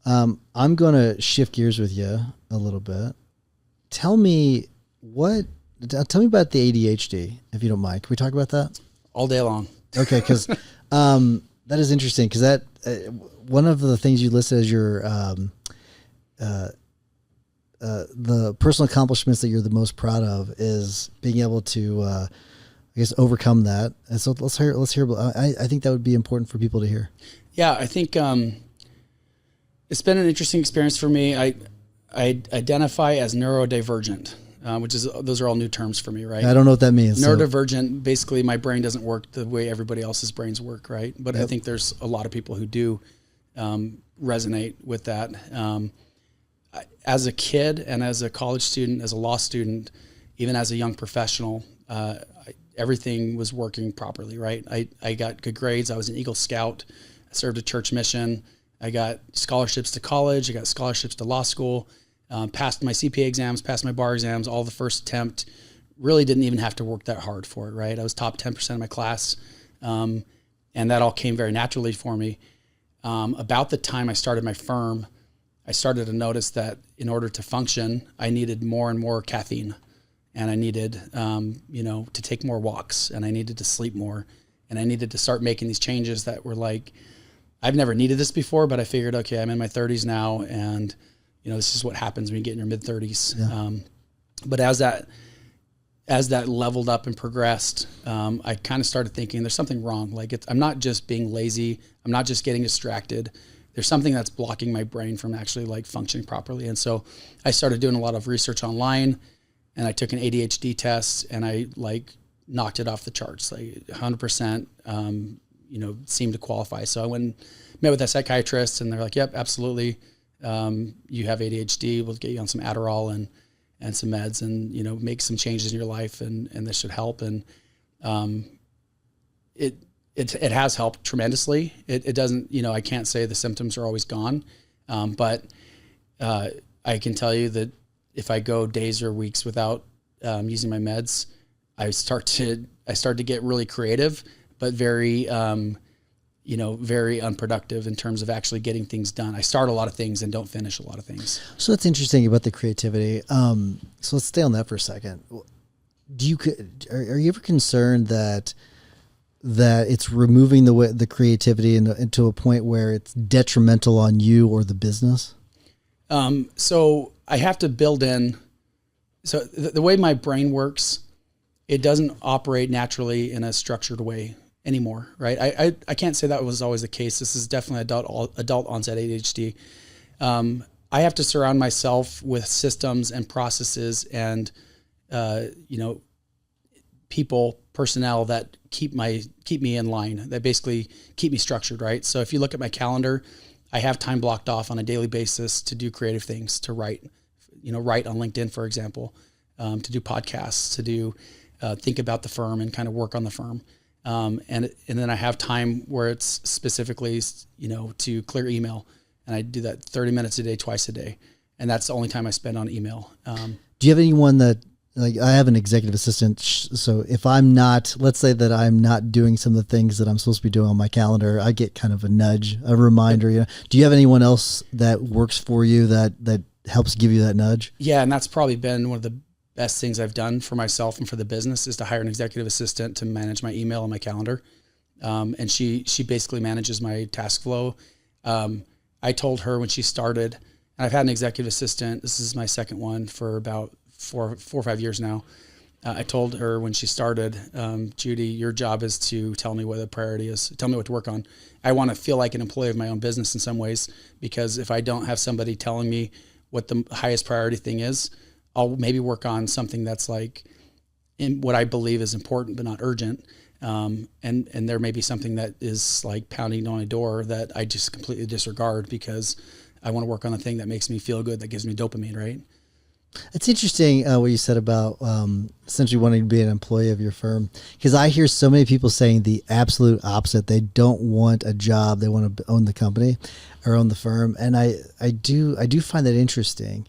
I'm going to shift gears with you a little bit. Tell me about the ADHD, if you don't mind. Can we talk about that? All day long. Okay. Cause, that is interesting. Cause that, one of the things you listed as your, the personal accomplishments that you're the most proud of is being able to, I guess, overcome that. And so let's hear. I think that would be important for people to hear. Yeah, I think it's been an interesting experience for me. I identify as neurodivergent, which is, those are all new terms for me, right? I don't know what that means. Neurodivergent, basically my brain doesn't work the way everybody else's brains work, right? But Yep. I think there's a lot of people who do resonate with that. As a kid and as a college student, as a law student, even as a young professional, everything was working properly, right? I got good grades. I was an Eagle Scout. I served a church mission. I got scholarships to college. I got scholarships to law school, passed my CPA exams, passed my bar exams, all the first attempt. Really didn't even have to work that hard for it, right? I was top 10% of my class. And that all came very naturally for me. About the time I started my firm, I started to notice that in order to function, I needed more and more caffeine, and I needed, to take more walks, and I needed to sleep more, and I needed to start making these changes that were like, I've never needed this before, but I figured, okay, I'm in my 30s now, and this is what happens when you get in your mid 30s. Yeah. But as that leveled up and progressed, I kind of started thinking there's something wrong. Like I'm not just being lazy. I'm not just getting distracted. There's something that's blocking my brain from actually like functioning properly. And so I started doing a lot of research online, and I took an ADHD test, and I like knocked it off the charts, like 100%, seemed to qualify. So I went and met with a psychiatrist, and they're like, yep, absolutely. You have ADHD. We'll get you on some Adderall and some meds, and, make some changes in your life, and this should help. And it has helped tremendously. It doesn't, I can't say the symptoms are always gone. But I can tell you that if I go days or weeks without using my meds, I start to get really creative, but very, very unproductive in terms of actually getting things done. I start a lot of things and don't finish a lot of things. So that's interesting about the creativity. So let's stay on that for a second. Are you ever concerned that it's removing the creativity into a point where it's detrimental on you or the business? So I have to build in, so the way my brain works, it doesn't operate naturally in a structured way anymore, right? I can't say that was always the case. This is definitely adult onset ADHD. I have to surround myself with systems and processes and, personnel that keep me in line, that basically keep me structured, right? So if you look at my calendar, I have time blocked off on a daily basis to do creative things, to write on LinkedIn, for example, to do podcasts, to do, think about the firm and kind of work on the firm. And then I have time where it's specifically, to clear email, and I do that 30 minutes a day, twice a day. And that's the only time I spend on email. Do you have anyone that, like, I have an executive assistant. So if let's say that I'm not doing some of the things that I'm supposed to be doing on my calendar, I get kind of a nudge, a reminder. Do you have anyone else that works for you that helps give you that nudge? Yeah. And that's probably been one of the best things I've done for myself and for the business, is to hire an executive assistant to manage my email and my calendar. And she basically manages my task flow. I told her when she started, and I've had an executive assistant, this is my second one for about four or 5 years now. I told her when she started, Judy, your job is to tell me what the priority is. Tell me what to work on. I want to feel like an employee of my own business in some ways, because if I don't have somebody telling me what the highest priority thing is, I'll maybe work on something that's like in what I believe is important, but not urgent. And there may be something that is like pounding on a door that I just completely disregard because I want to work on the thing that makes me feel good, that gives me dopamine, right? It's interesting what you said about essentially wanting to be an employee of your firm, because I hear so many people saying the absolute opposite. They don't want a job; they want to own the company or own the firm, and I do find that interesting.